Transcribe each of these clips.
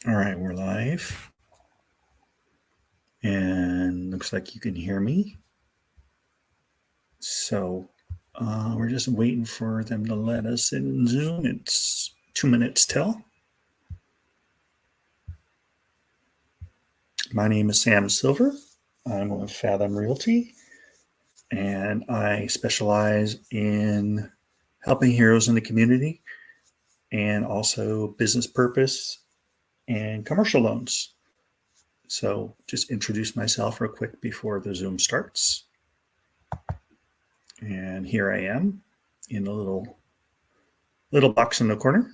All right, we're live. And looks like you can hear me. So we're just waiting for them to let us in Zoom. It's 2 minutes till. My name is Sam Silver. I'm with Fathom Realty, and I specialize in helping heroes in the community and also business purpose and commercial loans. So just introduce myself real quick before the Zoom starts. And here I am in a little box in the corner.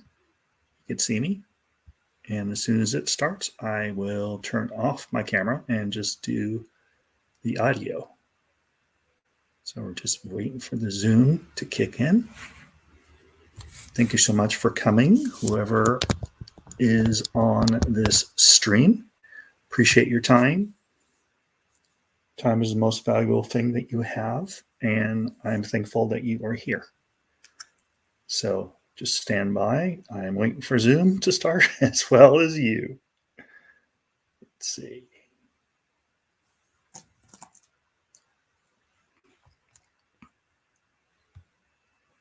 You can see me. And as soon as it starts, I will turn off my camera and just do the audio. So we're just waiting for the Zoom to kick in. Thank you so much for coming, whoever is on this stream. Appreciate your time. Time is the most valuable thing that you have, and I'm thankful that you are here. So just stand by. I'm waiting for Zoom to start as well as you. Let's see.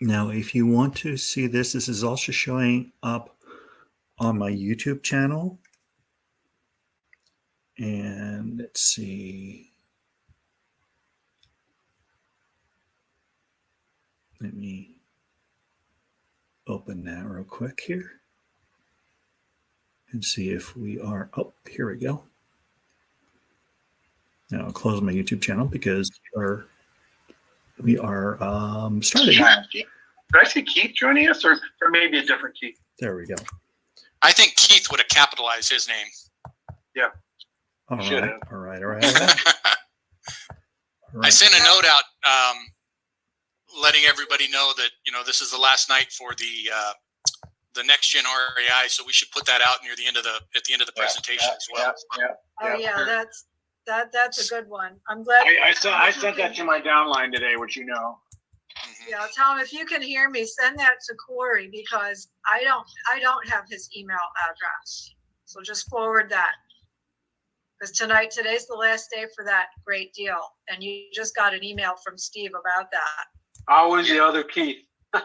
Now, if you want to see this, this is also showing up on my YouTube channel. And let's see. Let me open that real quick here and see if we are. Oh, here we go. Now I'll close my YouTube channel because we are starting. Did I see Keith joining us, or maybe a different Keith? There we go. I think Keith would have capitalized his name. Yeah. All right. I sent a note out letting everybody know that this is the last night for the next gen REI, so we should put that out near the end of the presentation as well. Yeah, that's a good one. I'm glad. I sent that to my downline today, which you know. Mm-hmm. Yeah, Tom, if you can hear me, send that to Corey because I don't have his email address. So just forward that. Because today's the last day for that great deal. And you just got an email from Steve about that. Always the other Keith. There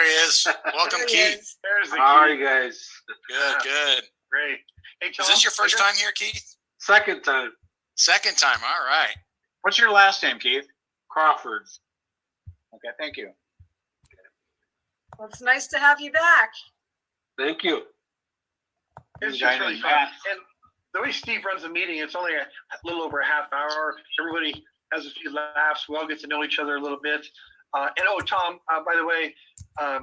he is. Welcome, Keith. There's the Keith. How are you guys? Good. Great. Hey, Tom, is this your first time here, Keith? Second time. Second time. All right. What's your last name, Keith? Crawford. Okay, thank you. Well, it's nice to have you back. Thank you. It's just really fun. And the way Steve runs the meeting, it's only a little over a half hour. Everybody has a few laughs. We all get to know each other a little bit. Tom, by the way, I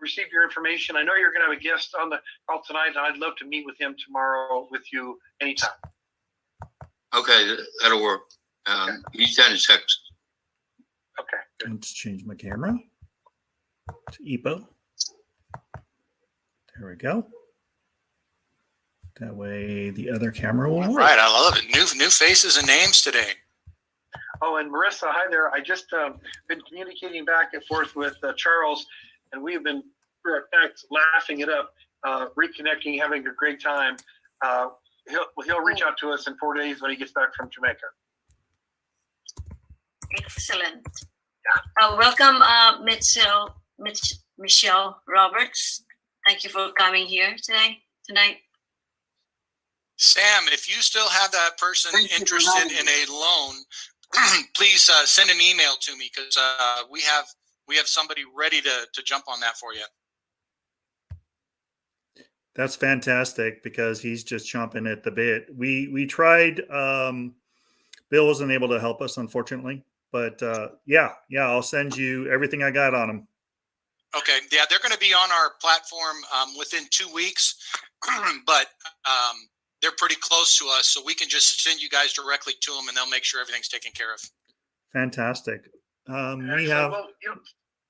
received your information. I know you're going to have a guest on the call tonight, and I'd love to meet with him tomorrow with you anytime. Okay, that'll work. You send a text. Okay. Good. Let's change my camera to EPO. There we go. That way the other camera will work. Right, I love it. New faces and names today. Oh, and Marissa, hi there. I just been communicating back and forth with Charles, and we've been, in fact, laughing it up, reconnecting, having a great time. He'll reach out to us in 4 days when he gets back from Jamaica. Excellent. Welcome, Michelle Roberts. Thank you for coming here tonight. Sam, if you still have that person interested in a loan, please send an email to me because we have somebody ready to jump on that for you. That's fantastic because he's just chomping at the bit. We tried. Bill wasn't able to help us, unfortunately. But yeah, I'll send you everything I got on them. Okay, yeah, they're going to be on our platform within 2 weeks, but they're pretty close to us, so we can just send you guys directly to them, and they'll make sure everything's taken care of. Fantastic. We have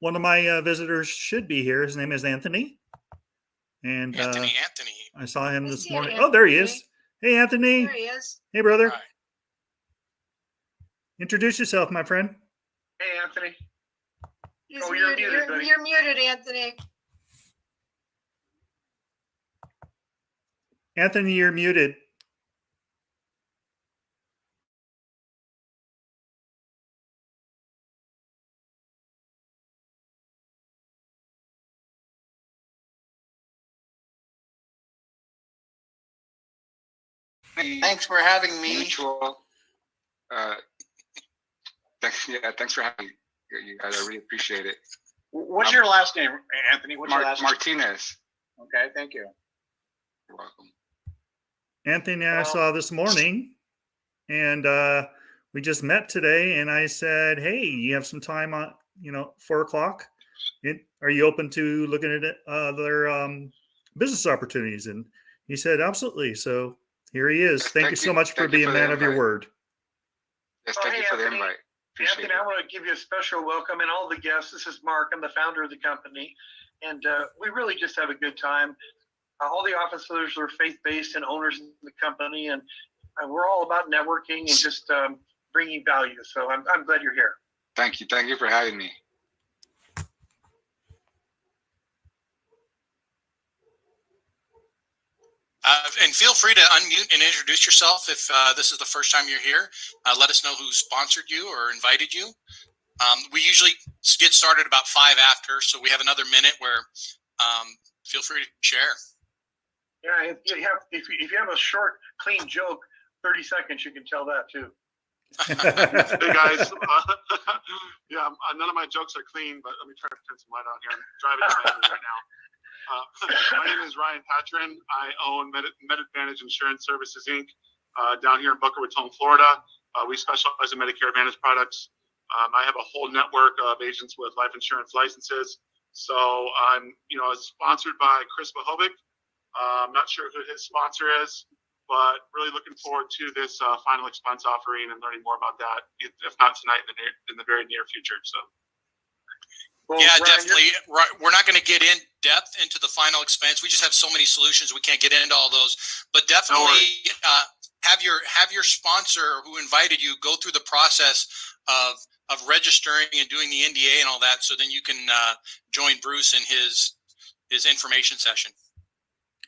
one of my visitors should be here. His name is Anthony. And Anthony. I saw him this morning. Oh, there he is. Hey, Anthony. There he is. Hey, brother. Right. Introduce yourself, my friend. Hey, Anthony. You're muted, Anthony. Anthony, you're muted. Thanks for having me. Mutual. Thanks for having me. You guys. I really appreciate it. What's your last name, Anthony? What's your last name? Martinez. Okay, thank you. You're welcome. Anthony, I saw this morning, and we just met today, and I said, hey, you have some time on, 4 o'clock? Are you open to looking at other business opportunities? And he said, absolutely. So here he is. Yes, thank you so much for being a man of your word. Yes, thank you for the invite. Anthony, I want to give you a special welcome and all the guests. This is Mark. I'm the founder of the company, and we really just have a good time. All the officers are faith-based and owners of the company, and we're all about networking and just bringing value. So I'm glad you're here. Thank you. Thank you for having me. And feel free to unmute and introduce yourself if this is the first time you're here. Let us know who sponsored you or invited you. We usually get started about 5 after, so we have another minute where feel free to share. Yeah, if you have a short, clean joke, 30 seconds, you can tell that too. Hey guys, none of my jokes are clean, but let me try to turn some light on here. I'm driving to Miami right now. My name is Ryan Patron. I own MedAdvantage Insurance Services, Inc. Down here in Boca Raton, Florida. We specialize in Medicare Advantage products. I have a whole network of agents with life insurance licenses. So I'm, sponsored by Chris Bohovic. I'm not sure who his sponsor is, but really looking forward to this final expense offering and learning more about that, if not tonight, in the very near future. So. Well, yeah, Ryan, definitely. We're not going to get in depth into the final expense. We just have so many solutions. We can't get into all those, but definitely have your sponsor who invited you go through the process of registering and doing the NDA and all that. So then you can join Bruce in his information session.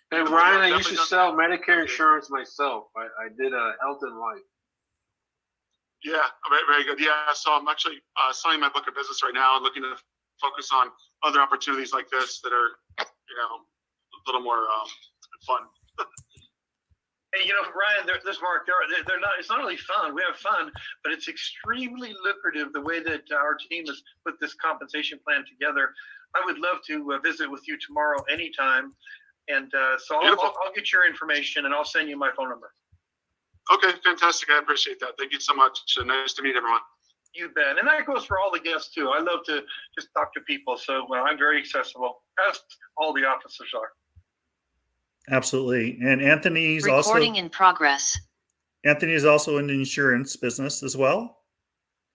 Hey Ryan, I used to sell Medicare insurance myself. I did health and life. Yeah, very, very good. Yeah, so I'm actually selling my book of business right now and looking to focus on other opportunities like this that are, a little more fun. Hey, Ryan, this Mark, they're not. It's not only fun. We have fun, but it's extremely lucrative the way that our team has put this compensation plan together. I would love to visit with you tomorrow, anytime, and so I'll get your information and I'll send you my phone number. Okay, fantastic. I appreciate that. Thank you so much. Nice to meet everyone. You bet. And that goes for all the guests too. I love to just talk to people. So I'm very accessible, as all the officers are. Absolutely. And Anthony's recording in progress. Anthony is also in the insurance business as well.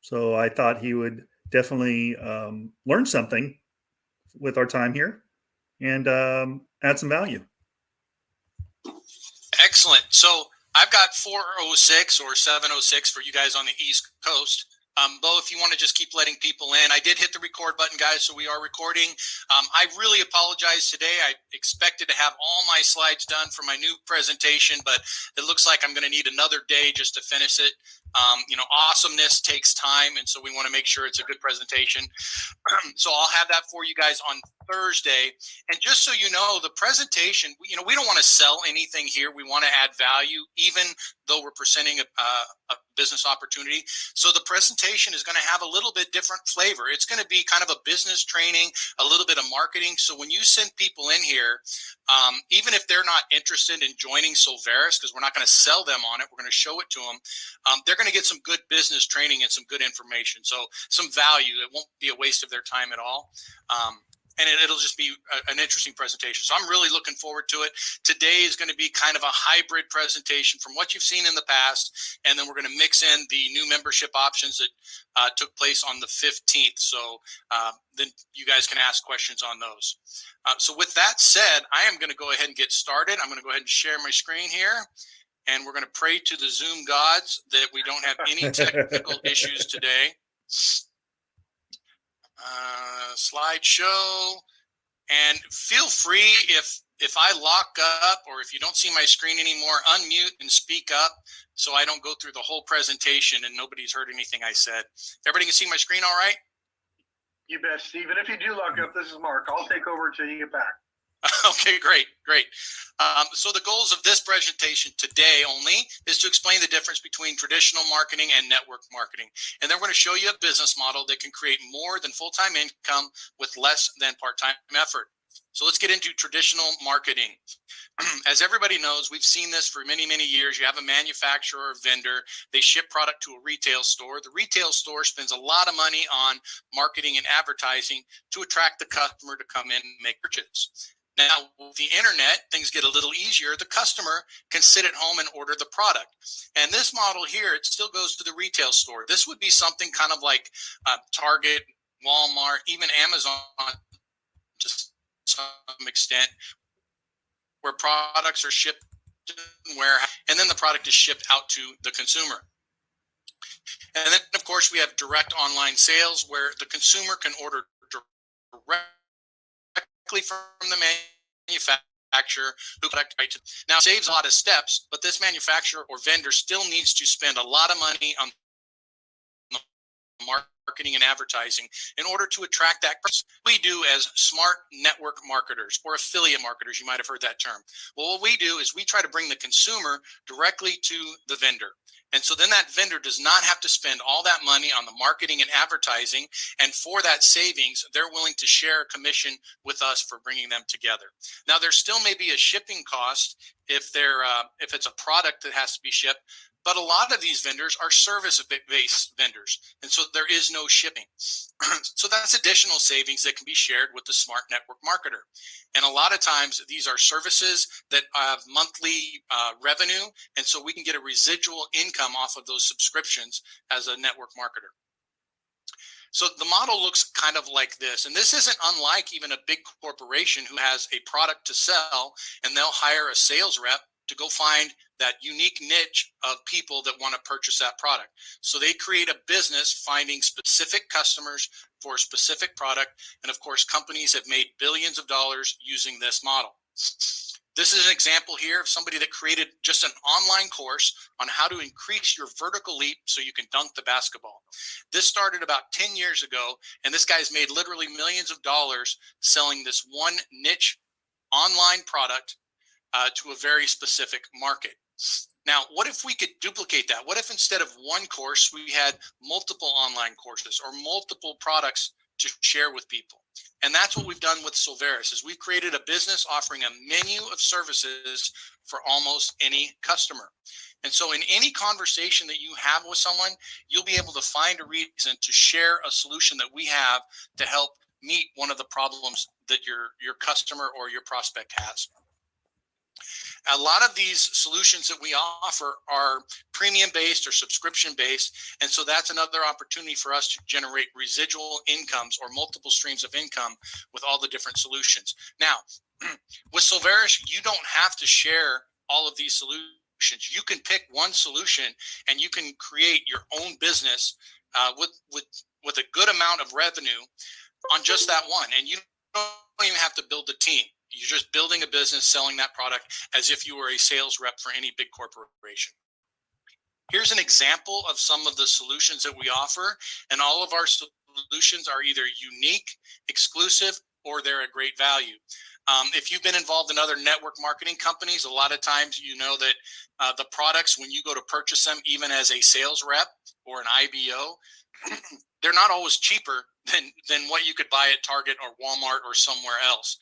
So I thought he would definitely learn something with our time here and add some value. Excellent. So I've got 406 or 706 for you guys on the East Coast. Bo, if you want to just keep letting people in. I did hit the record button, guys, so we are recording. I really apologize today. I expected to have all my slides done for my new presentation, but it looks like I'm going to need another day just to finish it. Awesomeness takes time, and so we want to make sure it's a good presentation. So I'll have that for you guys on Thursday. And just so you know, the presentation, we don't want to sell anything here. We want to add value, even though we're presenting a business opportunity. So the presentation is going to have a little bit different flavor. It's going to be kind of a business training, a little bit of marketing. So when you send people in here, even if they're not interested in joining Solveres, because we're not going to sell them on it, we're going to show it to them, they're going to get some good business training and some good information. So some value. It won't be a waste of their time at all. And it'll just be an interesting presentation. So I'm really looking forward to it. Today is going to be kind of a hybrid presentation from what you've seen in the past. And then we're going to mix in the new membership options that took place on the 15th. So then you guys can ask questions on those. So with that said, I am going to go ahead and get started. I'm going to go ahead and share my screen here. And we're going to pray to the Zoom gods that we don't have any technical issues today. Slideshow, and feel free, if if I lock up or if you don't see my screen anymore, unmute and speak up so I don't go through the whole presentation and nobody's heard anything I said. Everybody can see my screen all right? You bet, Steve. And if you do lock up, this is Mark. I'll take over until you get back. Okay, great. So the goals of this presentation today only is to explain the difference between traditional marketing and network marketing. And then we're going to show you a business model that can create more than full-time income with less than part-time effort. So let's get into traditional marketing. As everybody knows, we've seen this for many, many years. You have a manufacturer or vendor, they ship product to a retail store. The retail store spends a lot of money on marketing and advertising to attract the customer to come in and make purchase. Now, with the internet, things get a little easier. The customer can sit at home and order the product. And this model here, it still goes to the retail store. This would be something kind of like Target, Walmart, even Amazon to some extent, where products are shipped in warehouse, and then the product is shipped out to the consumer. And then, of course, we have direct online sales where the consumer can order directly from the manufacturer who product right to. Now, it saves a lot of steps, but this manufacturer or vendor still needs to spend a lot of money on marketing and advertising in order to attract that person. We do as smart network marketers or affiliate marketers, you might have heard that term. Well, what we do is we try to bring the consumer directly to the vendor. And so then that vendor does not have to spend all that money on the marketing and advertising. And for that savings, they're willing to share a commission with us for bringing them together. Now, there still may be a shipping cost if it's a product that has to be shipped. But a lot of these vendors are service-based vendors, and so there is no shipping. So that's additional savings that can be shared with the smart network marketer. And a lot of times these are services that have monthly revenue, and so we can get a residual income off of those subscriptions as a network marketer. So the model looks kind of like this, and this isn't unlike even a big corporation who has a product to sell, and they'll hire a sales rep to go find that unique niche of people that want to purchase that product. So they create a business finding specific customers for a specific product. And of course, companies have made billions of dollars using this model. This is an example here of somebody that created just an online course on how to increase your vertical leap so you can dunk the basketball. This started about 10 years ago, and this guy's made literally millions of dollars selling this one niche online product to a very specific market. Now, what if we could duplicate that? What if instead of one course, we had multiple online courses or multiple products to share with people? And that's what we've done with Solveres, is we've created a business offering a menu of services for almost any customer. And so in any conversation that you have with someone, you'll be able to find a reason to share a solution that we have to help meet one of the problems that your customer or your prospect has. A lot of these solutions that we offer are premium based or subscription based. And so that's another opportunity for us to generate residual incomes or multiple streams of income with all the different solutions. Now, with Solveres, you don't have to share all of these solutions. You can pick one solution and you can create your own business with a good amount of revenue on just that one. And you don't even have to build a team. You're just building a business, selling that product as if you were a sales rep for any big corporation. Here's an example of some of the solutions that we offer, and all of our solutions are either unique, exclusive, or they're a great value. If you've been involved in other network marketing companies, a lot of times you know that the products, when you go to purchase them, even as a sales rep or an IBO, they're not always cheaper than what you could buy at Target or Walmart or somewhere else.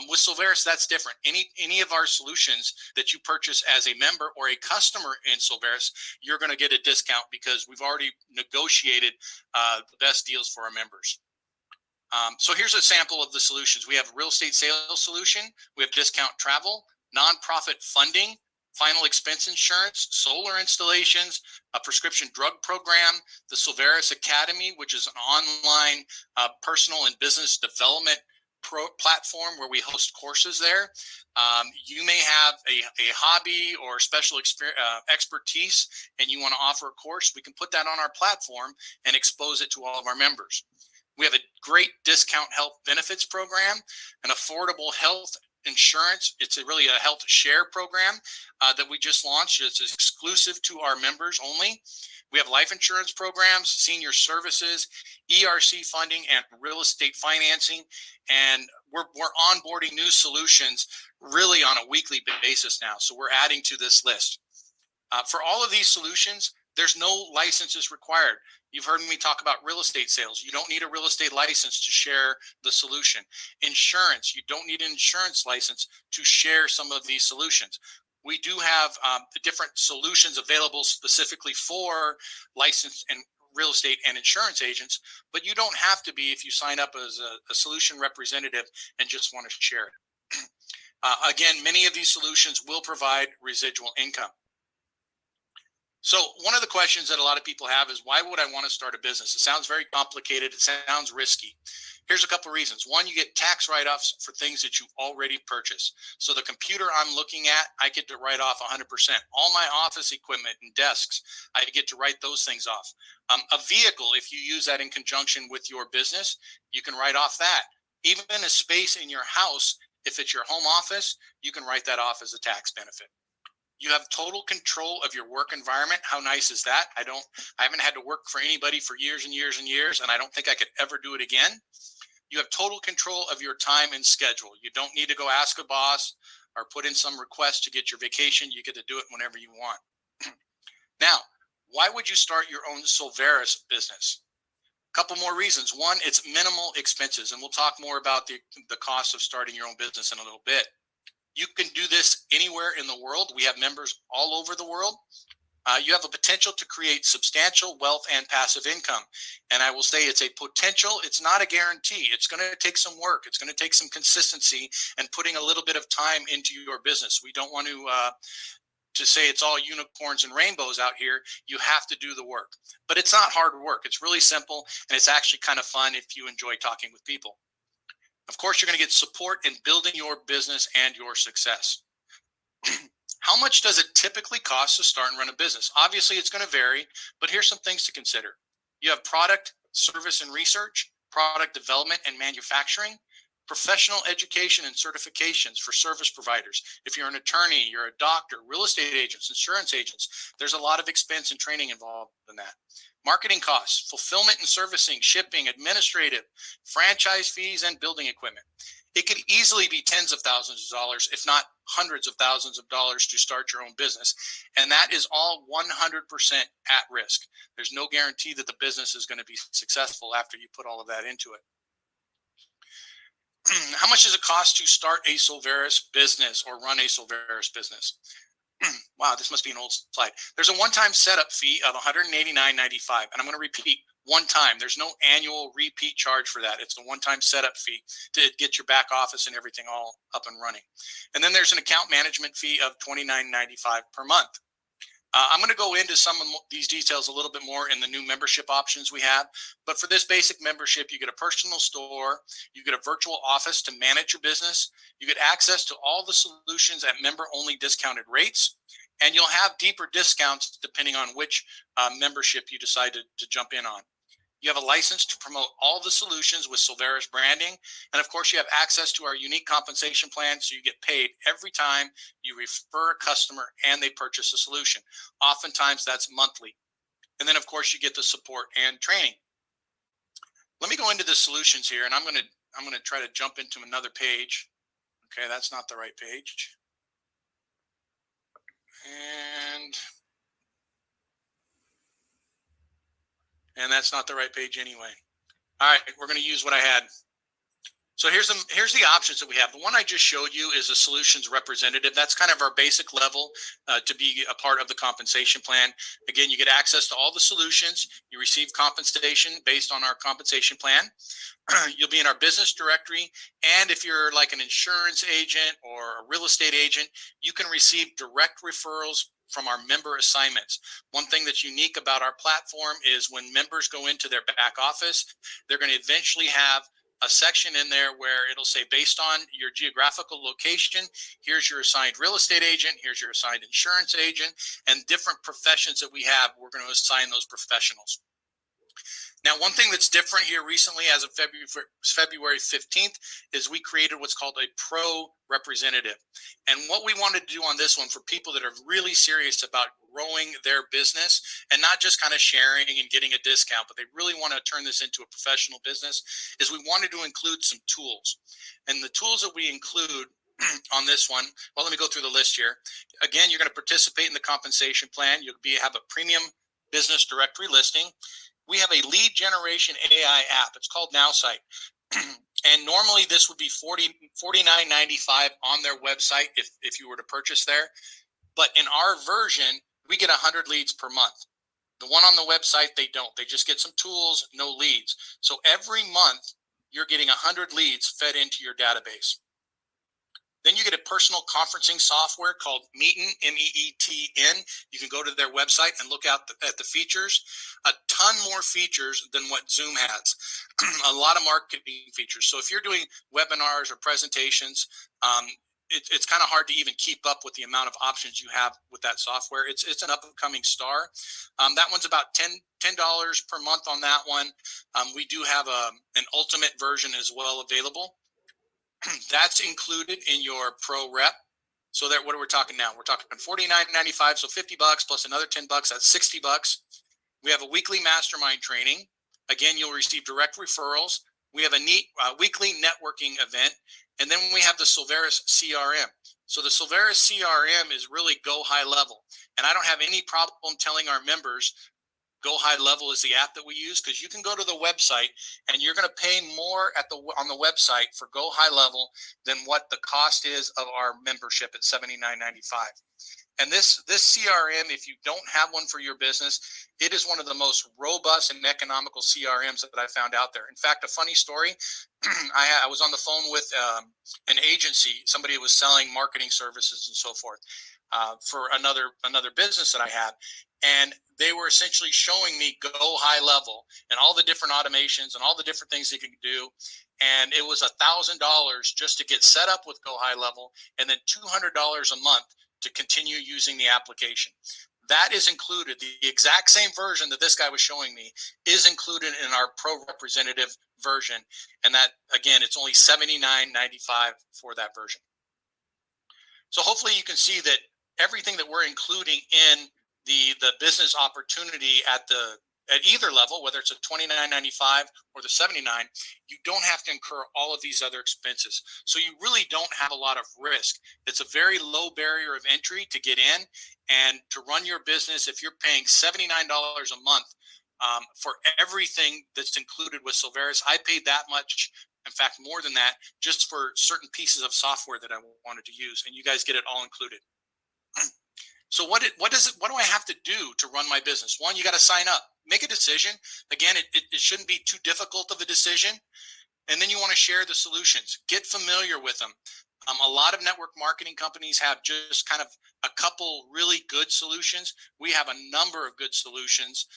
With Solveres, that's different. Any of our solutions that you purchase as a member or a customer in Solveres, you're going to get a discount because we've already negotiated the best deals for our members. So here's a sample of the solutions. We have a real estate sales solution. We have discount travel, nonprofit funding, final expense insurance, solar installations, a prescription drug program, the Solveres Academy, which is an online personal and business development platform where we host courses there. You may have a hobby or special expertise and you want to offer a course, we can put that on our platform and expose it to all of our members. We have a great discount health benefits program, an affordable health insurance. It's really a health share program that we just launched. It's exclusive to our members only. We have life insurance programs, senior services, ERC funding, and real estate financing. And we're onboarding new solutions really on a weekly basis now. So we're adding to this list. For all of these solutions, there's no licenses required. You've heard me talk about real estate sales. You don't need a real estate license to share the solution. Insurance, you don't need an insurance license to share some of these solutions. We do have different solutions available specifically for licensed and real estate and insurance agents, but you don't have to be if you sign up as a solution representative and just want to share it. Again, many of these solutions will provide residual income. So one of the questions that a lot of people have is, why would I want to start a business? It sounds very complicated. It sounds risky. Here's a couple of reasons. One, you get tax write-offs for things that you already purchased. So the computer I'm looking at, I get to write off 100%. All my office equipment and desks, I get to write those things off. A vehicle, if you use that in conjunction with your business, you can write off that. Even a space in your house, if it's your home office, you can write that off as a tax benefit. You have total control of your work environment. How nice is that? I haven't had to work for anybody for years and years and years, and I don't think I could ever do it again. You have total control of your time and schedule. You don't need to go ask a boss or put in some request to get your vacation. You get to do it whenever you want. Now, why would you start your own Solveres business? A couple more reasons. One, it's minimal expenses, and we'll talk more about the cost of starting your own business in a little bit. You can do this anywhere in the world. We have members all over the world. You have a potential to create substantial wealth and passive income. And I will say it's a potential. It's not a guarantee. It's going to take some work. It's going to take some consistency and putting a little bit of time into your business. We don't want to say it's all unicorns and rainbows out here. You have to do the work. But it's not hard work. It's really simple, and it's actually kind of fun if you enjoy talking with people. Of course, you're going to get support in building your business and your success. How much does it typically cost to start and run a business? Obviously, it's going to vary, but here's some things to consider. You have product, service, and research, product development and manufacturing, professional education and certifications for service providers. If you're an attorney, you're a doctor, real estate agents, insurance agents, there's a lot of expense and training involved in that. Marketing costs, fulfillment and servicing, shipping, administrative, franchise fees, and building equipment. It could easily be tens of thousands of dollars, if not hundreds of thousands of dollars to start your own business. And that is all 100% at risk. There's no guarantee that the business is going to be successful after you put all of that into it. How much does it cost to start a Solveres business or run a Solveres business? Wow, this must be an old slide. There's a one-time setup fee of $189.95, and I'm going to repeat, one time. There's no annual repeat charge for that. It's the one-time setup fee to get your back office and everything all up and running. And then there's an account management fee of $29.95 per month. I'm going to go into some of these details a little bit more in the new membership options we have. But for this basic membership, you get a personal store, you get a virtual office to manage your business, you get access to all the solutions at member-only discounted rates, and you'll have deeper discounts depending on which membership you decide to jump in on. You have a license to promote all the solutions with Solveres branding. And of course, you have access to our unique compensation plan. So you get paid every time you refer a customer and they purchase a solution. Oftentimes that's monthly. And then of course you get the support and training. Let me go into the solutions here, and I'm going to try to jump into another page. Okay, that's not the right page. And that's not the right page anyway. All right, we're going to use what I had. So here's the options that we have. The one I just showed you is a solutions representative. That's kind of our basic level to be a part of the compensation plan. Again, you get access to all the solutions. You receive compensation based on our compensation plan. You'll be in our business directory. And if you're like an insurance agent or a real estate agent, you can receive direct referrals from our member assignments. One thing that's unique about our platform is when members go into their back office, they're going to eventually have a section in there where it'll say, based on your geographical location, here's your assigned real estate agent, here's your assigned insurance agent, and different professions that we have, we're going to assign those professionals. Now, one thing that's different here recently, as of February 15th, is we created what's called a pro representative. And what we wanted to do on this one for people that are really serious about growing their business and not just kind of sharing and getting a discount, but they really want to turn this into a professional business, is we wanted to include some tools. And the tools that we include on this one, well, let me go through the list here. Again, you're going to participate in the compensation plan. You'll have a premium business directory listing. We have a lead generation AI app. It's called NowSite. And normally this would be $49.95 on their website if you were to purchase there. But in our version, we get 100 leads per month. The one on the website, they don't. They just get some tools, no leads. So every month, you're getting 100 leads fed into your database. Then you get a personal conferencing software called Meetin, M-E-E-T-N. You can go to their website and look at the features. A ton more features than what Zoom has. A lot of marketing features. So if you're doing webinars or presentations, it's kind of hard to even keep up with the amount of options you have with that software. It's an up-and-coming star. That one's about $10 per month on that one. We do have an ultimate version as well available. That's included in your pro rep. So that, what are we talking now? We're talking $49.95, so $50 plus another $10. That's $60. We have a weekly mastermind training. Again, you'll receive direct referrals. We have a neat weekly networking event, and then we have the Solveres CRM. So the Solveres CRM is really go high level, and I don't have any problem telling our members Go High Level is the app that we use, because you can go to the website and you're going to pay more on the website for Go High Level than what the cost is of our membership at $79.95. And this CRM, if you don't have one for your business, it is one of the most robust and economical CRMs that I found out there. In fact, a funny story, I was on the phone with an agency, somebody who was selling marketing services and so forth for another business that I had. And they were essentially showing me Go High Level and all the different automations and all the different things you can do. And it was $1,000 just to get set up with Go High Level, and then $200 a month to continue using the application. That is included. The exact same version that this guy was showing me is included in our pro representative version. And that, again, it's only $79.95 for that version. So hopefully you can see that everything that we're including in the business opportunity at either level, whether it's a $29.95 or the $79, you don't have to incur all of these other expenses. So you really don't have a lot of risk. It's a very low barrier of entry to get in and to run your business. If you're paying $79 a month for everything that's included with Solveres, I paid that much. In fact, more than that, just for certain pieces of software that I wanted to use, and you guys get it all included. So what do I have to do to run my business? One, you got to sign up, make a decision. Again, it shouldn't be too difficult of a decision. And then you want to share the solutions, get familiar with them. A lot of network marketing companies have just kind of a couple really good solutions. We have a number of good solutions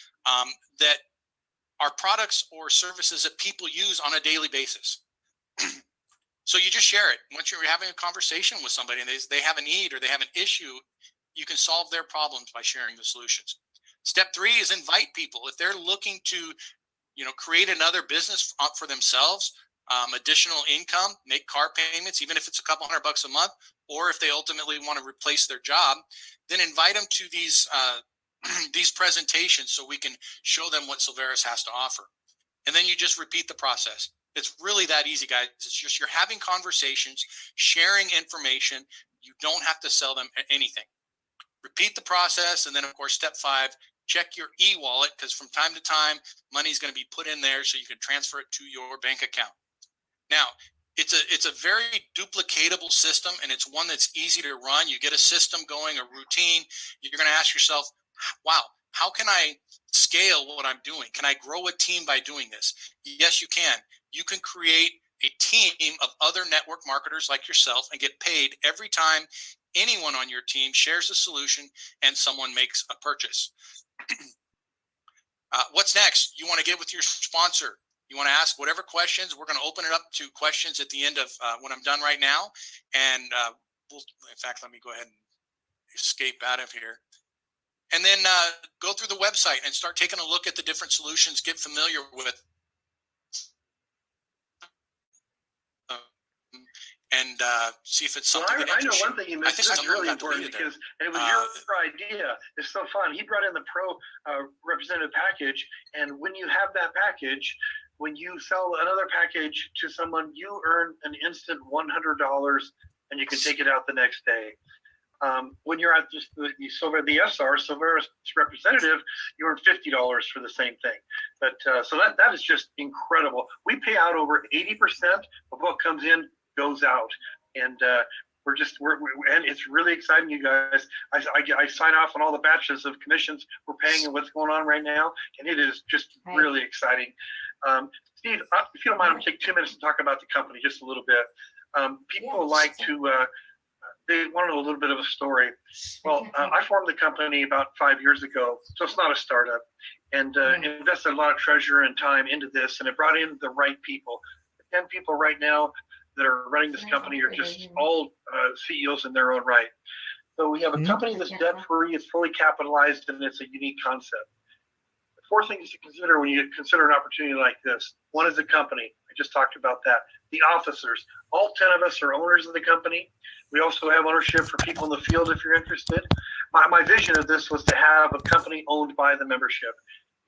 that are products or services that people use on a daily basis. So you just share it. Once you're having a conversation with somebody and they have a need or they have an issue, you can solve their problems by sharing the solutions. Step 3 is invite people. If they're looking to, create another business for themselves, additional income, make car payments, even if it's a couple $100 a month, or if they ultimately want to replace their job, then invite them to these presentations so we can show them what Solveres has to offer. And then you just repeat the process. It's really that easy, guys. It's just you're having conversations, sharing information. You don't have to sell them anything. Repeat the process, and then, of course, step 5, check your e-wallet, because from time to time, money is going to be put in there so you can transfer it to your bank account. Now, it's a very duplicatable system, and it's one that's easy to run. You get a system going, a routine. You're going to ask yourself, wow, how can I scale what I'm doing? Can I grow a team by doing this? Yes, you can. You can create a team of other network marketers like yourself and get paid every time anyone on your team shares a solution and someone makes a purchase. What's next? You want to get with your sponsor. You want to ask whatever questions. We're going to open it up to questions at the end of when I'm done right now. And in fact, let me go ahead and escape out of here. and then go through the website and start taking a look at the different solutions, get familiar with and see if it's something that I know interests you. one thing you mentioned that's really important because it was your idea. It's so fun. He brought in the pro representative package, and when you have that package, when you sell another package to someone, you earn an instant $100, and you can take it out the next day. When you're at just the SR, Solveres representative, you earn $50 for the same thing. But so that is just incredible. We pay out over 80% of what comes in goes out, and we're and it's really exciting, you guys. I sign off on all the batches of commissions we're paying and what's going on right now, and it is just really exciting. Steve, if you don't mind, I'm gonna take 2 minutes to talk about the company just a little bit. People like to. They want to know a little bit of a story. Well, I formed the company about 5 years ago, so it's not a startup, and invested a lot of treasure and time into this, and it brought in the right people. 10 people right now that are running this company are just all CEOs in their own right. So we have a company that's debt-free, it's fully capitalized, and it's a unique concept. 4 things to consider when you consider an opportunity like this. One is the company. I just talked about that. The officers. All 10 of us are owners of the company. We also have ownership for people in the field if you're interested. My vision of this was to have a company owned by the membership.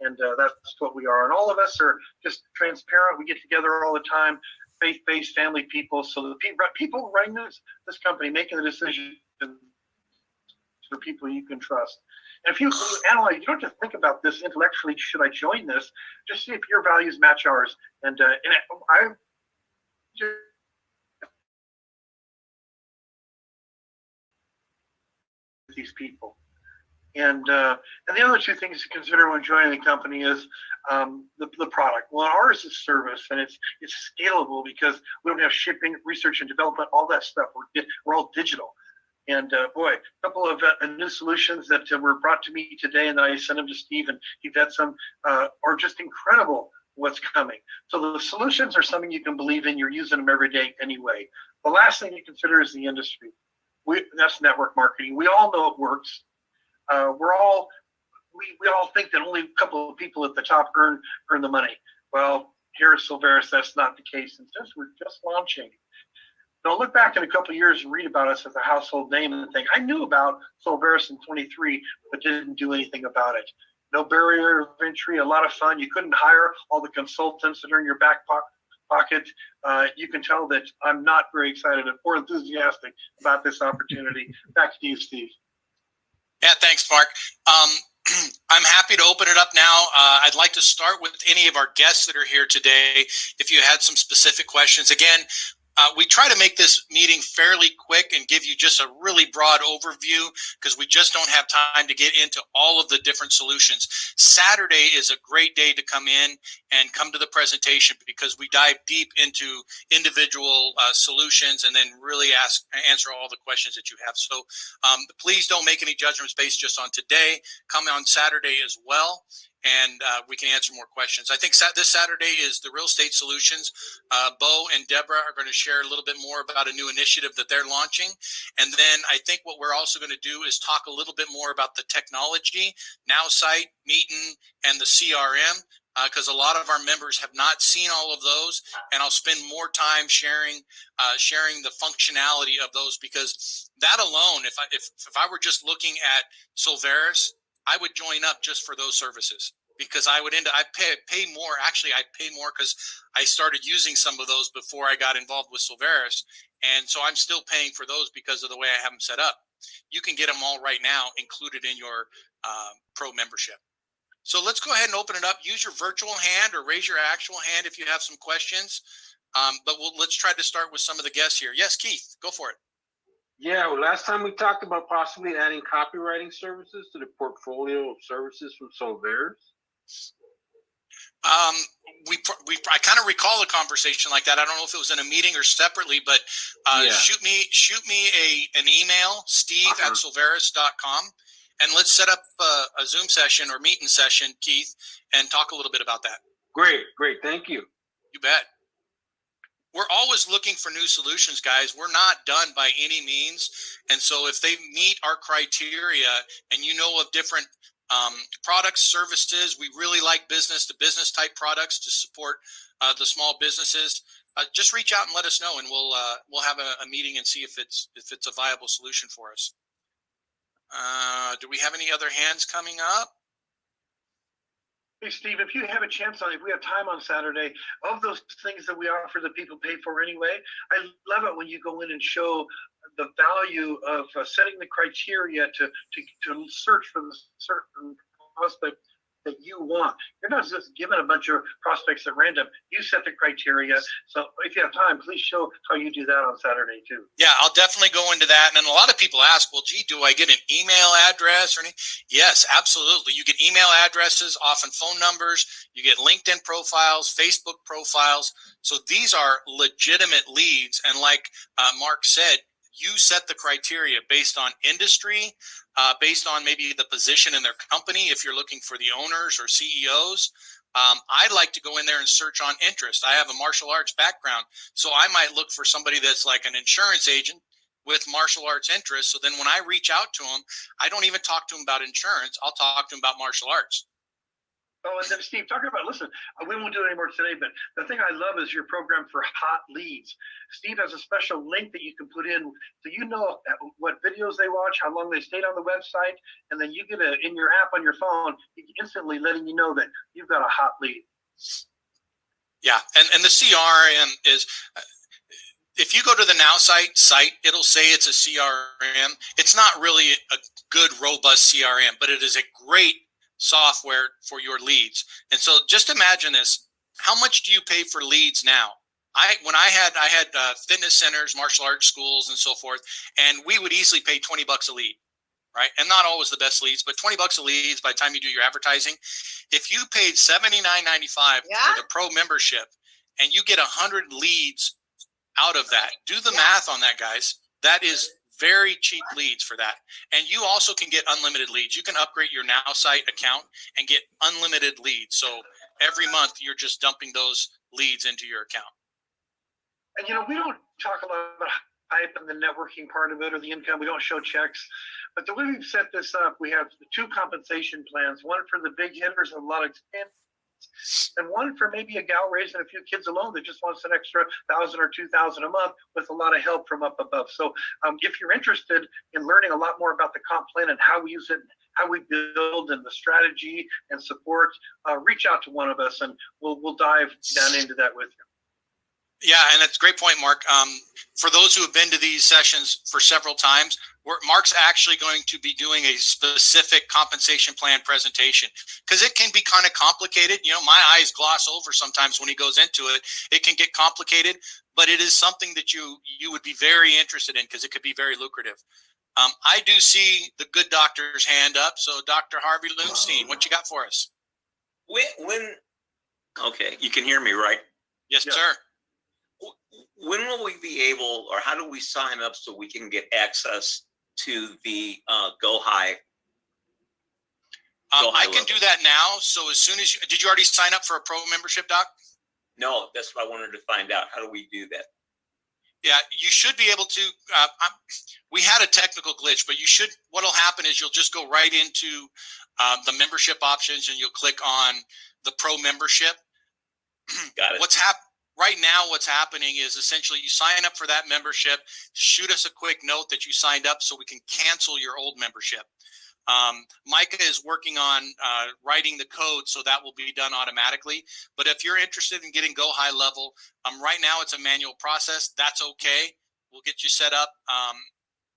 And that's what we are. And all of us are just transparent. We get together all the time, faith-based family people. So the people running this company, making the decision for people you can trust. And if you analyze, you don't just think about this intellectually, should I join this? Just see if your values match ours. And I just these people. And the other 2 things to consider when joining the company is the product. Well, ours is service, and it's scalable because we don't have shipping, research and development, all that stuff. We're all digital. And boy, a couple of new solutions that were brought to me today, and I sent them to Steve, and he vet some, are just incredible what's coming. So the solutions are something you can believe in. You're using them every day anyway. The last thing you consider is the industry. That's network marketing. We all know it works. We all think that only a couple of people at the top earn the money. Well, here at Solveres, that's not the case. And since we're just launching, don't look back in a couple of years and read about us as a household name and think, I knew about Solveres in 23, but didn't do anything about it. No barrier of entry, a lot of fun. You couldn't hire all the consultants that are in your back pocket. You can tell that I'm not very excited or enthusiastic about this opportunity. Back to you, Steve. Yeah, thanks, Mark. I'm happy to open it up now. I'd like to start with any of our guests that are here today. If you had some specific questions, again, we try to make this meeting fairly quick and give you just a really broad overview because we just don't have time to get into all of the different solutions. Saturday is a great day to come in and come to the presentation because we dive deep into individual solutions and then really answer all the questions that you have. So please don't make any judgments based just on today. Come on Saturday as well, and we can answer more questions. I think this Saturday is the Real Estate Solutions. Bo and Deborah are going to share a little bit more about a new initiative that they're launching. And then I think what we're also going to do is talk a little bit more about the technology, NowSite, Meetin, and the CRM, because a lot of our members have not seen all of those. And I'll spend more time sharing the functionality of those, because that alone, if I were just looking at Solveres, I would join up just for those services, because I pay more. Actually, I pay more because I started using some of those before I got involved with Solveres. And so I'm still paying for those because of the way I have them set up. You can get them all right now included in your pro membership. So let's go ahead and open it up. Use your virtual hand or raise your actual hand if you have some questions. But let's try to start with some of the guests here. Yes, Keith, go for it. Yeah, well, last time we talked about possibly adding copywriting services to the portfolio of services from Solveres. I kind of recall a conversation like that. I don't know if it was in a meeting or separately, but shoot me an email, steve@solveres.com, and let's set up a Zoom session or meeting session, Keith, and talk a little bit about that. Great. Thank you. You bet. we're always looking for new solutions, guys. We're not done by any means. And so if they meet our criteria and you know of different products, services, we really like business to business type products to support the small businesses. Just reach out and let us know, and we'll have a meeting and see if it's a viable solution for us. Do we have any other hands coming up? Hey, Steve, if you have a chance if we have time on Saturday, of those things that we offer that people pay for anyway, I love it when you go in and show the value of setting the criteria to search for the certain prospect that you want. You're not just giving a bunch of prospects at random. You set the criteria. So if you have time, please show how you do that on Saturday too. Yeah, I'll definitely go into that. And a lot of people ask, well, gee, do I get an email address or anything? Yes, absolutely. You get email addresses, often phone numbers. You get LinkedIn profiles, Facebook profiles. So these are legitimate leads. And like Mark said, you set the criteria based on industry, based on maybe the position in their company. If you're looking for the owners or CEOs, I'd like to go in there and search on interest. I have a martial arts background, so I might look for somebody that's like an insurance agent with martial arts interests. So then when I reach out to them, I don't even talk to them about insurance. I'll talk to them about martial arts. Oh, and then Steve, talking about, listen, we won't do it anymore today, but the thing I love is your program for hot leads. Steve has a special link that you can put in so you know what videos they watch, how long they stayed on the website, and then you get in your app on your phone, instantly letting you know that you've got a hot lead. Yeah, and the CRM is, if you go to the Now site, it'll say it's a CRM. It's not really a good, robust CRM, but it is a great software for your leads. And so just imagine this. How much do you pay for leads now? When I had fitness centers, martial arts schools, and so forth, and we would easily pay $20 a lead, right? And not always the best leads, but $20 a lead by the time you do your advertising. If you paid $79.95 for the pro membership and you get 100 leads out of that, do the math on that, guys. That is very cheap leads for that. And you also can get unlimited leads. You can upgrade your Now site account and get unlimited leads. So every month you're just dumping those leads into your account. And we don't talk a lot about hype and the networking part of it or the income. We don't show checks. But the way we've set this up, we have two compensation plans, one for the big hitters with a lot of experience, and one for maybe a gal raising a few kids alone that just wants an extra $1,000 or $2,000 a month with a lot of help from up above. So if you're interested in learning a lot more about the comp plan and how we use it, how we build and the strategy and support, reach out to one of us and we'll dive down into that with you. Yeah, and that's a great point, Mark. For those who have been to these sessions for several times, Mark's actually going to be doing a specific compensation plan presentation because it can be kind of complicated. My eyes gloss over sometimes when he goes into it. It can get complicated, but it is something that you would be very interested in because it could be very lucrative. I do see the good doctor's hand up. So Dr. Harvey Loomstein, what you got for us? Okay, you can hear me, right? Yes, sir. When will we be able, or how do we sign up so we can get access to the Go High? I can do that now. So as soon as did you already sign up for a pro membership, Doc? No, that's what I wanted to find out. How do we do that? Yeah, you should be able to. We had a technical glitch, but what'll happen is you'll just go right into the membership options and you'll click on the pro membership. Got it. Right now, what's happening is essentially you sign up for that membership, shoot us a quick note that you signed up so we can cancel your old membership. Micah is working on writing the code, so that will be done automatically. But if you're interested in getting Go High level, right now it's a manual process. That's okay. We'll get you set up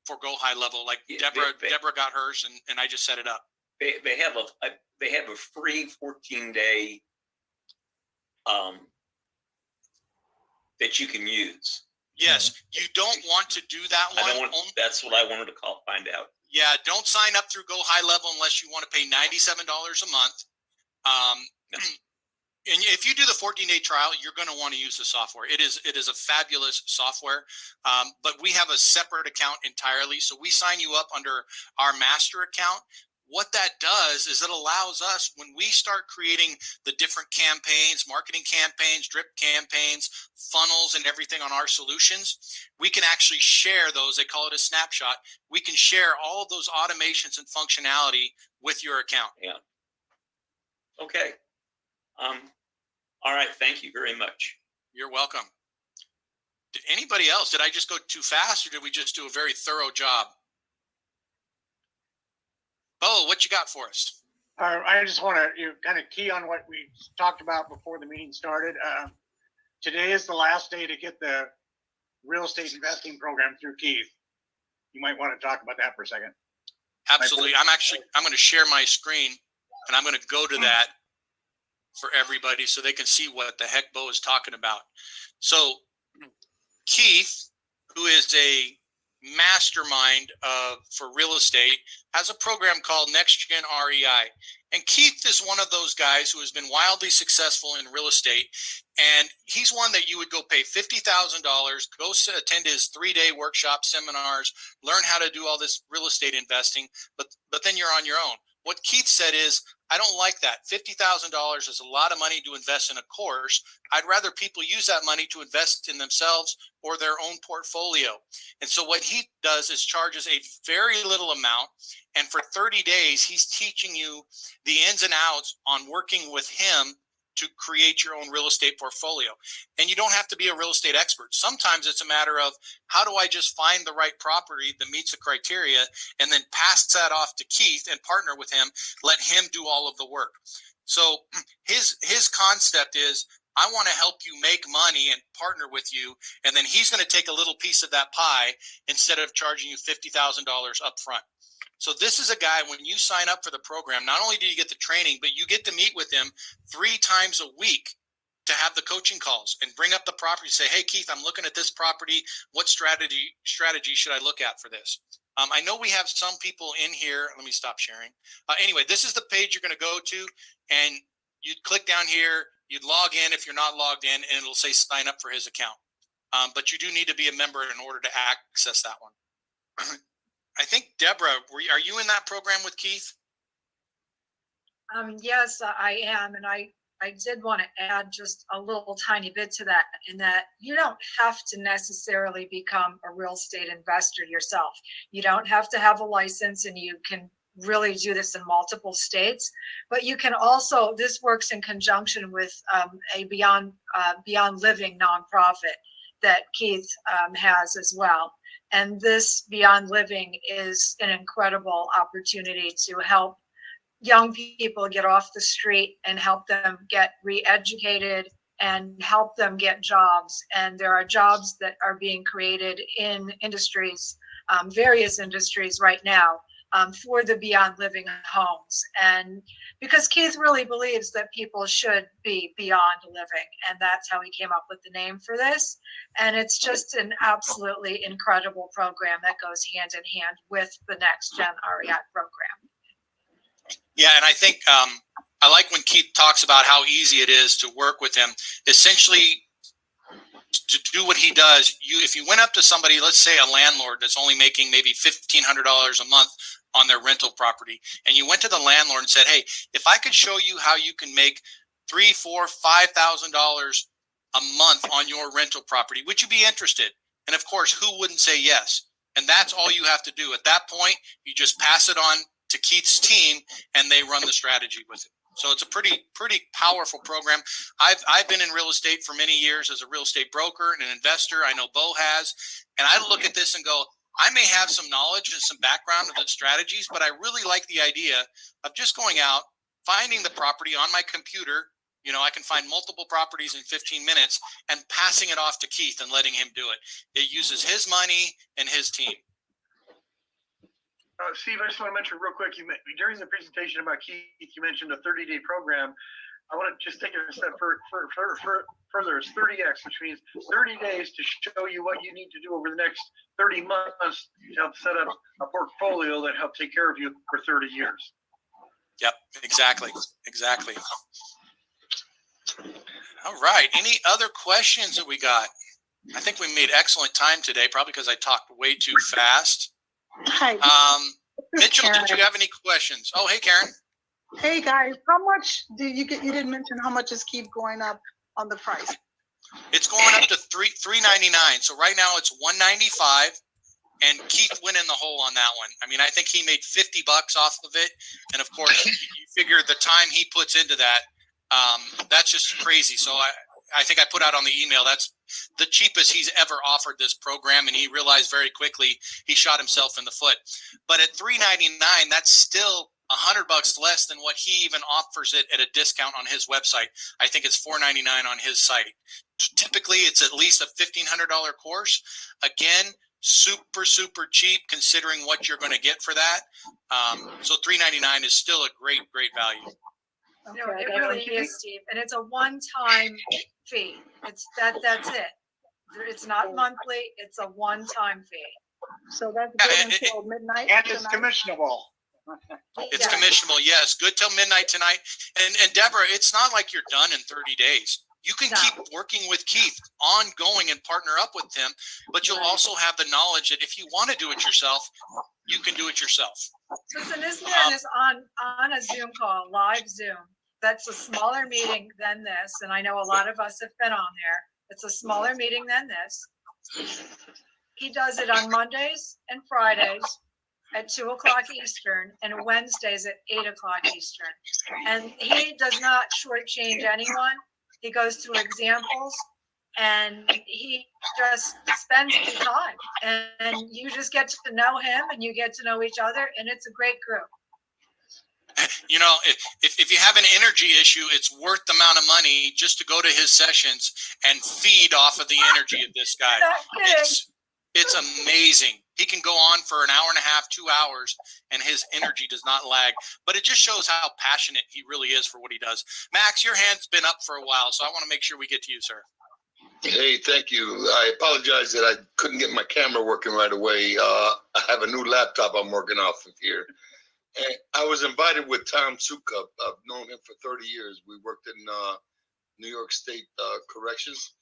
for Go High level. Like Deborah got hers, and I just set it up. They have a free 14-day that you can use. Yes, you don't want to do that one. That's what I wanted to find out. Yeah, don't sign up through Go High Level unless you want to pay $97 a month. And if you do the 14-day trial, you're going to want to use the software. It is a fabulous software, but we have a separate account entirely. So we sign you up under our master account. what that does is it allows us, when we start creating the different campaigns, marketing campaigns, drip campaigns, funnels, and everything on our solutions, we can actually share those. They call it a snapshot. We can share all of those automations and functionality with your account. Yeah. Okay. All right. Thank you very much. You're welcome. Did anybody else? Did I just go too fast, or did we just do a very thorough job? Bo, what you got for us? I just want to kind of key on what we talked about before the meeting started. Today is the last day to get the real estate investing program through Keith. You might want to talk about that for a second. Absolutely. I'm going to share my screen, and I'm going to go to that for everybody so they can see what the heck Bo is talking about. So Keith, who is a mastermind for real estate, has a program called Next Gen REI. And Keith is one of those guys who has been wildly successful in real estate. And he's one that you would go pay $50,000, go attend his 3-day workshop seminars, learn how to do all this real estate investing, but then you're on your own. What Keith said is, I don't like that. $50,000 is a lot of money to invest in a course. I'd rather people use that money to invest in themselves or their own portfolio. And so what he does is charges a very little amount. And for 30 days, he's teaching you the ins and outs on working with him to create your own real estate portfolio. And you don't have to be a real estate expert. Sometimes it's a matter of, how do I just find the right property that meets the criteria and then pass that off to Keith and partner with him, let him do all of the work. So his concept is, I want to help you make money and partner with you, and then he's going to take a little piece of that pie instead of charging you $50,000 up front. So this is a guy, when you sign up for the program, not only do you get the training, but you get to meet with him 3 times a week to have the coaching calls and bring up the property. Say, hey, Keith, I'm looking at this property. What strategy should I look at for this? I know we have some people in here. Let me stop sharing. Anyway, this is the page you're going to go to, and you'd click down here. You'd log in if you're not logged in, and it'll say sign up for his account. But you do need to be a member in order to access that one. I think, Deborah, are you in that program with Keith? Yes, I am. And I did want to add just a little tiny bit to that, in that you don't have to necessarily become a real estate investor yourself. You don't have to have a license, and you can really do this in multiple states. But you can also, this works in conjunction with a Beyond Living nonprofit that Keith has as well. And this Beyond Living is an incredible opportunity to help young people get off the street and help them get re-educated and help them get jobs. And there are jobs that are being created in industries, various industries right now, for the Beyond Living homes. And because Keith really believes that people should be beyond living, and that's how he came up with the name for this. And it's just an absolutely incredible program that goes hand in hand with the Next Gen REI program. Yeah, and I think I like when Keith talks about how easy it is to work with him. Essentially, to do what he does, if you went up to somebody, let's say a landlord that's only making maybe $1,500 a month on their rental property, and you went to the landlord and said, hey, if I could show you how you can make $3,000, $4,000, $5,000 a month on your rental property, would you be interested? And of course, who wouldn't say yes? And that's all you have to do. At that point, you just pass it on to Keith's team, and they run the strategy with it. So it's a pretty powerful program. I've been in real estate for many years as a real estate broker and an investor. I know Bo has, and I look at this and go, I may have some knowledge and some background of the strategies, but I really like the idea of just going out, finding the property on my computer. You know, I can find multiple properties in 15 minutes and passing it off to Keith and letting him do it. It uses his money and his team. Steve, I just want to mention real quick, during the presentation about Keith, you mentioned a 30-day program. I want to just take it a step further. It's 30X, which means 30 days to show you what you need to do over the next 30 months to help set up a portfolio that help take care of you for 30 years. Yep, exactly. All right. Any other questions that we got? I think we made excellent time today, probably because I talked way too fast. Hi. Mitchell, did you have any questions? Oh, hey, Karen. Hey guys, how much do you get? You didn't mention how much is keep going up on the price. It's going up to $3.99. So right now it's $195, and Keith went in the hole on that one. I mean, I think he made $50 off of it, and of course, you figure the time he puts into that, that's just crazy. So I think I put out on the email that's the cheapest he's ever offered this program, and he realized very quickly he shot himself in the foot. But at $3.99, that's still $100 less than what he even offers it at a discount on his website. I think it's $4.99 on his site. Typically, it's at least a $1,500 course. Again, super cheap considering what you're going to get for that. So $3.99 is still a great value. No, it really is, Steve, and it's a one-time fee. That's it. It's not monthly. It's a one-time fee. So that's good until midnight. And it's commissionable. It's commissionable, yes. Good till midnight tonight. And Deborah, it's not like you're done in 30 days. You can keep working with Keith ongoing and partner up with him, but you'll also have the knowledge that if you want to do it yourself, you can do it yourself. Listen, this man is on a Zoom call, live Zoom. That's a smaller meeting than this, and I know a lot of us have been on there. It's a smaller meeting than this. He does it on Mondays and Fridays at 2 o'clock Eastern and Wednesdays at 8 o'clock Eastern. And he does not shortchange anyone. He goes through examples and he just spends the time, and you just get to know him and you get to know each other, and it's a great group. You know, if you have an energy issue, it's worth the amount of money just to go to his sessions and feed off of the energy of this guy. It's amazing. He can go on for an hour and a half, 2 hours, and his energy does not lag. But it just shows how passionate he really is for what he does. Max, your hand's been up for a while, so I want to make sure we get to you, sir. Hey, thank you. I apologize that I couldn't get my camera working right away. I have a new laptop I'm working off of here. And I was invited with Tom Suka. I've known him for 30 years. We worked in New York State Corrections.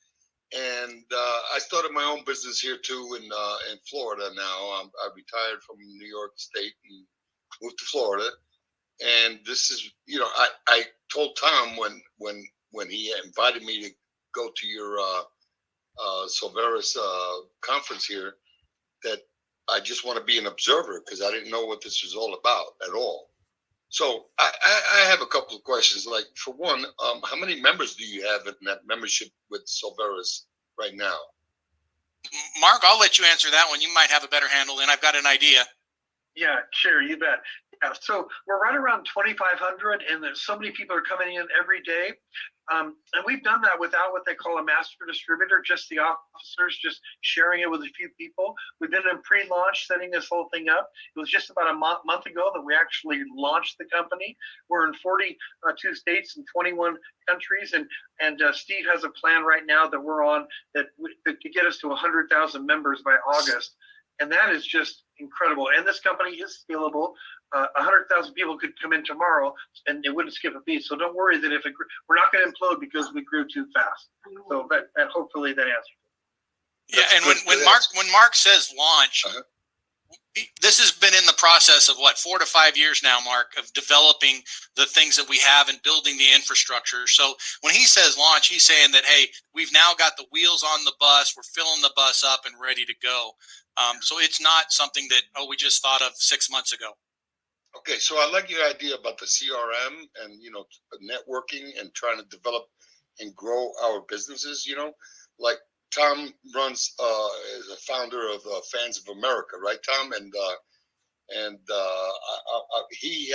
And I started my own business here too in Florida now. I retired from New York State and moved to Florida. And this is, you know, I told Tom when he invited me to go to your Solveres conference here that I just want to be an observer because I didn't know what this was all about at all. So I have a couple of questions. Like, for one, how many members do you have in that membership with Solveres right now? Mark, I'll let you answer that one. You might have a better handle, and I've got an idea. Yeah, sure, you bet. Yeah, so we're right around 2,500, and there's so many people are coming in every day. And we've done that without what they call a master distributor, just the officers just sharing it with a few people. We've been in pre-launch setting this whole thing up. It was just about a month ago that we actually launched the company. We're in 42 states and 21 countries, and Steve has a plan right now that we're on that to get us to 100,000 members by August. And that is just incredible. And this company is scalable. 100,000 people could come in tomorrow and it wouldn't skip a beat. So don't worry that we're not going to implode because we grew too fast. So that hopefully that answers. Yeah, and when Mark says launch, this has been in the process of 4 to 5 years now, Mark, of developing the things that we have and building the infrastructure. So when he says launch, he's saying that, hey, we've now got the wheels on the bus, we're filling the bus up and ready to go. So it's not something that, we just thought of 6 months ago. Okay, so I like your idea about the CRM and, networking and trying to develop and grow our businesses, like Tom runs, is a founder of Fans of America, right, Tom? And he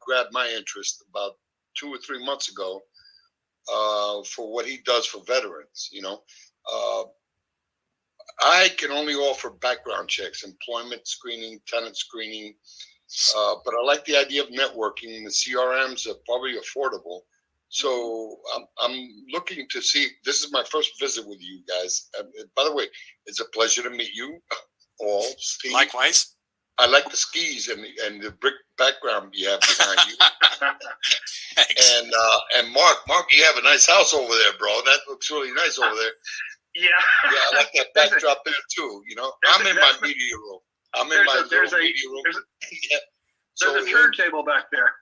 grabbed my interest about 2 or 3 months ago for what he does for veterans, I can only offer background checks, employment screening, tenant screening, but I like the idea of networking. The CRMs are probably affordable. So I'm looking to see, this is my first visit with you guys. By the way, it's a pleasure to meet you all. Steve. Likewise. I like the skis and the brick background you have behind you. Thanks. And Mark, you have a nice house over there, bro. That looks really nice over there. Yeah. Yeah, I like that backdrop there too, I'm in my media room. I'm in my there's little a meeting room. there's Yeah. a turntable back there.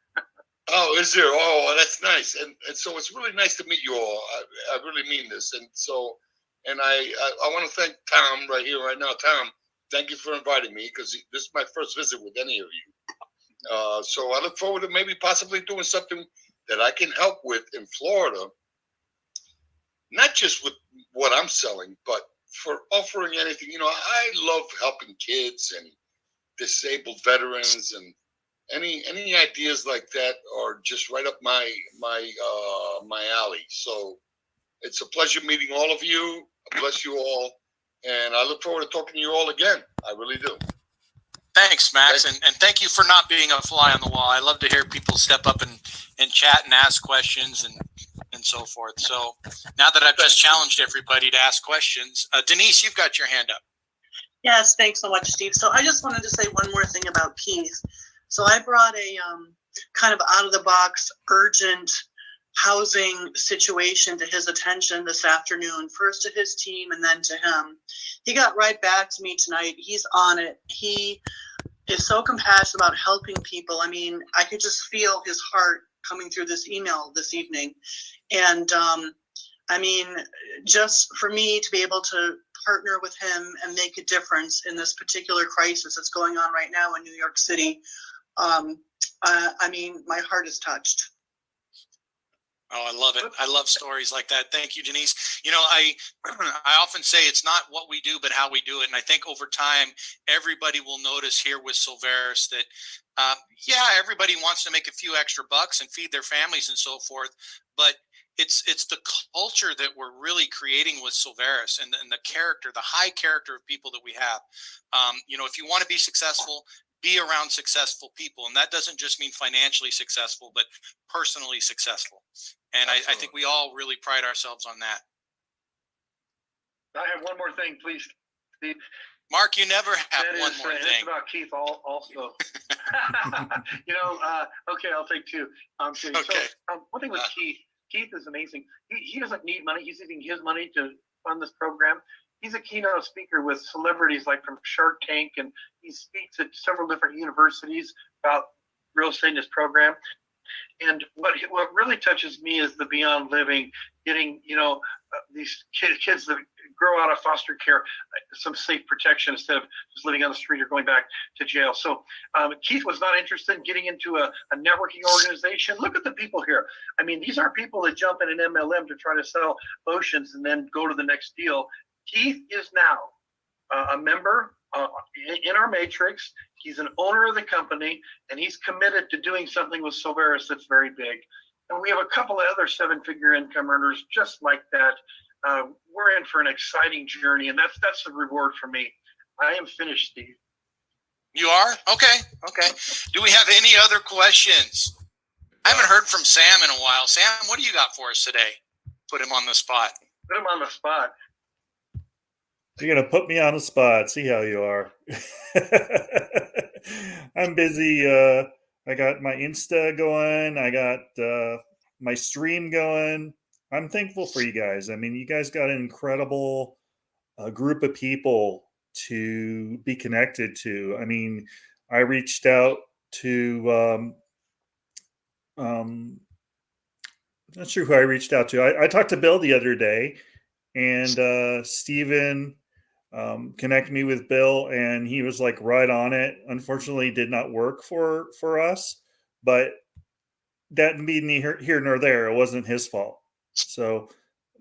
Oh, is there? Oh, that's nice. And so it's really nice to meet you all. I really mean this. And so, and I want to thank Tom right here, right now. Tom, thank you for inviting me because this is my first visit with any of you. So I look forward to maybe possibly doing something that I can help with in Florida, not just with what I'm selling, but for offering anything. You know, I love helping kids and disabled veterans and any ideas like that are just right up my alley. So it's a pleasure meeting all of you. Bless you all, and I look forward to talking to you all again. I really do. Thanks, Max, and thank you for not being a fly on the wall. I love to hear people step up and chat and ask questions and so forth. So now that I've just challenged everybody to ask questions, Denise, you've got your hand up. Yes, thanks so much, Steve. So I just wanted to say one more thing about Keith. So I brought a kind of out of the box, urgent housing situation to his attention this afternoon, first to his team and then to him. He got right back to me tonight. He's on it. He is so compassionate about helping people. I mean, I could just feel his heart coming through this email this evening. And I mean, just for me to be able to partner with him and make a difference in this particular crisis that's going on right now in New York City, I mean, my heart is touched. Oh, I love it. I love stories like that. Thank you, Denise. You know, I often say it's not what we do, but how we do it. And I think over time, everybody will notice here with Solveres that, yeah, everybody wants to make a few extra bucks and feed their families and so forth. But it's the culture that we're really creating with Solveres and the character, the high character of people that we have. You know, if you want to be successful, be around successful people. And that doesn't just mean financially successful, but personally successful. And I think we all really pride ourselves on that. I have one more thing, please, Steve. Mark, you never have That one is, more It's thing. about Keith also. You know, okay, I'll take two. Okay. So, one thing with Keith is amazing. He doesn't need money. He's using his money to fund this program. He's a keynote speaker with celebrities like from Shark Tank, and he speaks at several different universities about real estate in his program. And what really touches me is the beyond living, getting, you know, these kids that grow out of foster care, some safe protection instead of just living on the street or going back to jail. So Keith was not interested in getting into a networking organization. Look at the people here. I mean, these are people that jump in an MLM to try to sell potions and then go to the next deal. Keith is now a member in our matrix. He's an owner of the company, and he's committed to doing something with Solveres that's very big. And we have a couple of other seven-figure income earners just like that. We're in for an exciting journey, and that's the reward for me. I am finished, Steve. You are? Okay. Do we have any other questions? I haven't heard from Sam in a while. Sam, what do you got for us today? Put him on the spot. Put him on the spot. You're going to put me on the spot. See how you are. I'm busy. I got my Insta going. I got my stream going. I'm thankful for you guys. I mean, you guys got an incredible group of people to be connected to. I mean, I reached out to, not sure who I reached out to. I talked to Bill the other day, and Steven connected me with Bill, and he was like right on it. Unfortunately, it did not work for us, but that be neither here nor there. It wasn't his fault. So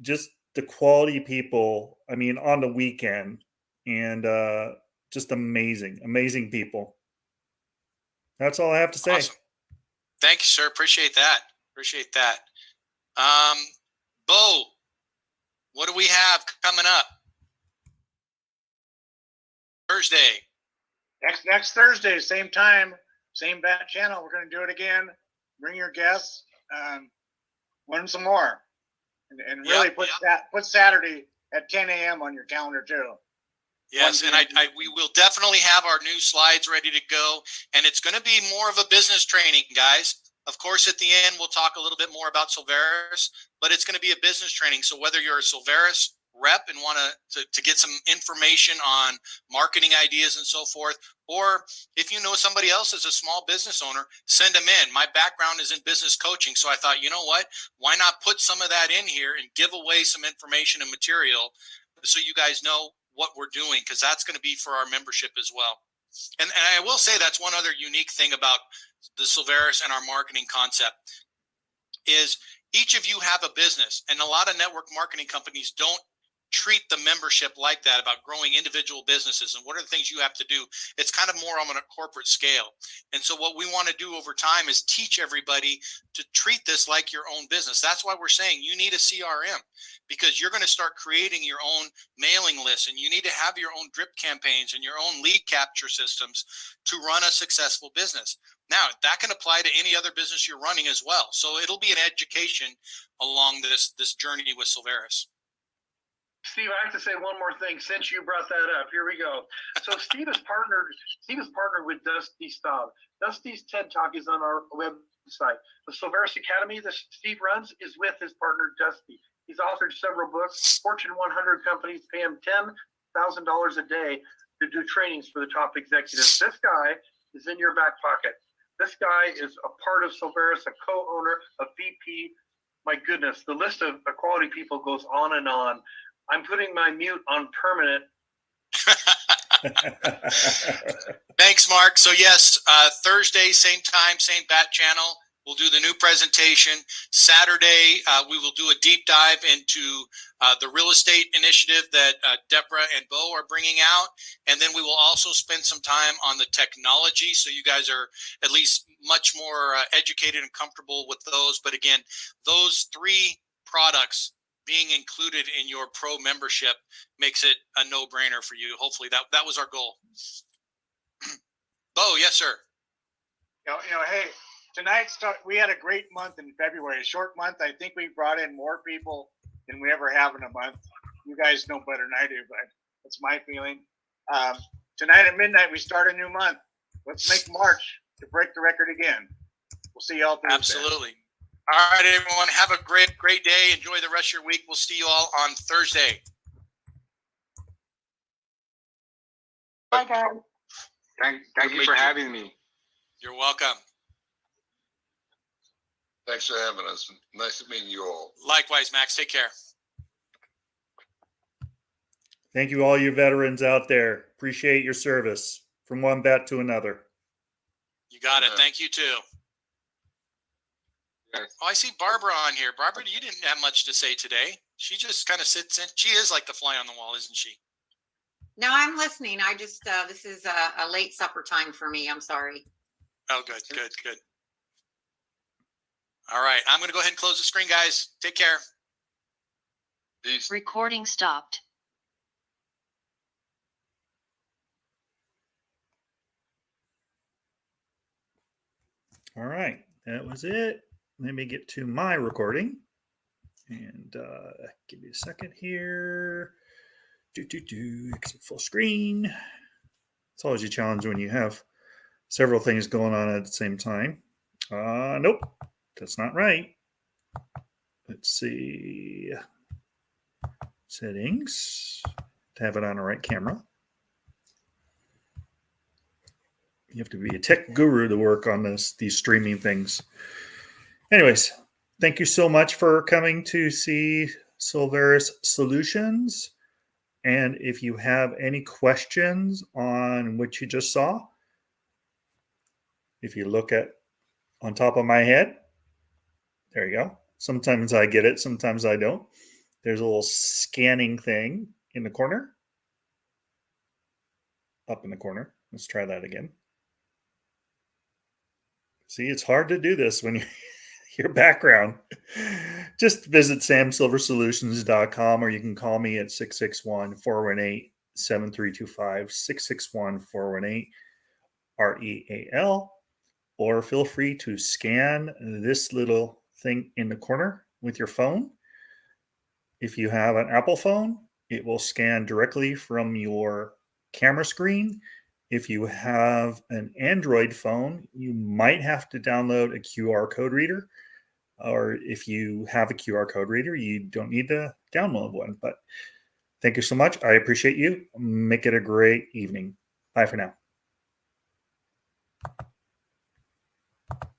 just the quality people, I mean, on the weekend, and just amazing people. That's all I have to say. Awesome. Thank you, sir. Appreciate that. Bo, what do we have coming up? Thursday. Next Thursday, same time, same bat channel. We're going to do it again. Bring your guests, win some more, and really put Saturday at 10 a.m. on your calendar too. Yes, and we will definitely have our new slides ready to go, and it's going to be more of a business training, guys. Of course, at the end, we'll talk a little bit more about Solveres, but it's going to be a business training. So whether you're a Solveres rep and want to get some information on marketing ideas and so forth, or if you know somebody else is a small business owner, send them in. My background is in business coaching, so I thought, you know what, why not put some of that in here and give away some information and material so you guys know what we're doing, because that's going to be for our membership as well. And I will say that's one other unique thing about the Solveres and our marketing concept is each of you have a business, and a lot of network marketing companies don't treat the membership like that, about growing individual businesses and what are the things you have to do. It's kind of more on a corporate scale. And so what we want to do over time is teach everybody to treat this like your own business. That's why we're saying you need a CRM, because you're going to start creating your own mailing lists, and you need to have your own drip campaigns and your own lead capture systems to run a successful business. Now, that can apply to any other business you're running as well. So it'll be an education along this journey with Solveres. Steve, I have to say one more thing since you brought that up. Here we go. So Steve is partnered with Dusty Staub. Dusty's TED Talk is on our website. The Solveres Academy that Steve runs is with his partner Dusty. He's authored several books. Fortune 100 companies pay him $10,000 a day to do trainings for the top executives. This guy is in your back pocket. This guy is a part of Solveres, a co-owner, a VP. My goodness, the list of quality people goes on and on. I'm putting my mute on permanent. Thanks, Mark. So yes, Thursday, same time, same bat channel. We'll do the new presentation. Saturday, we will do a deep dive into the real estate initiative that Deborah and Bo are bringing out. And then we will also spend some time on the technology, so you guys are at least much more educated and comfortable with those. But again, those three products being included in your pro membership makes it a no-brainer for you. Hopefully that was our goal. Bo, yes, sir. Hey, we had a great month in February, a short month. I think we brought in more people than we ever have in a month. You guys know better than I do, but that's my feeling. Tonight at midnight, we start a new month. Let's make March to break the record again. We'll see y'all Thursday. Absolutely. All right, everyone. Have a great day. Enjoy the rest of your week. We'll see you all on Thursday. Bye, guys. Thank you for having me. You're welcome. Thanks for having us. Nice meeting you all. Likewise, Max. Take care. Thank you, all you veterans out there. Appreciate your service from one bat to another. You got it. Thank you, too. Oh, I see Barbara on here. Barbara, you didn't have much to say today. She just kind of sits in. She is like the fly on the wall, isn't she? No, I'm listening. I just, this is a late supper time for me. I'm sorry. Oh, good. All right. I'm going to go ahead and close the screen, guys. Take care. Peace. Recording stopped. All right. That was it. Let me get to my recording and give me a second here. Exit full screen. It's always a challenge when you have several things going on at the same time. Nope, that's not right. Let's see. Settings. To have it on the right camera. You have to be a tech guru to work on these streaming things. Anyways, thank you so much for coming to see Solveres Solutions. And if you have any questions on what you just saw, if you look at on top of my head, there you go. Sometimes I get it, sometimes I don't. There's a little scanning thing in the corner. Up in the corner. Let's try that again. See, it's hard to do this when your background. Just visit samsilversolutions.com, or you can call me at 661-418-7325, 661-418-REAL, or feel free to scan this little thing in the corner with your phone. If you have an Apple phone, it will scan directly from your camera screen. If you have an Android phone, you might have to download a QR code reader. Or if you have a QR code reader, you don't need to download one. But Thank you so much. I appreciate you. Make it a great evening. Bye for now.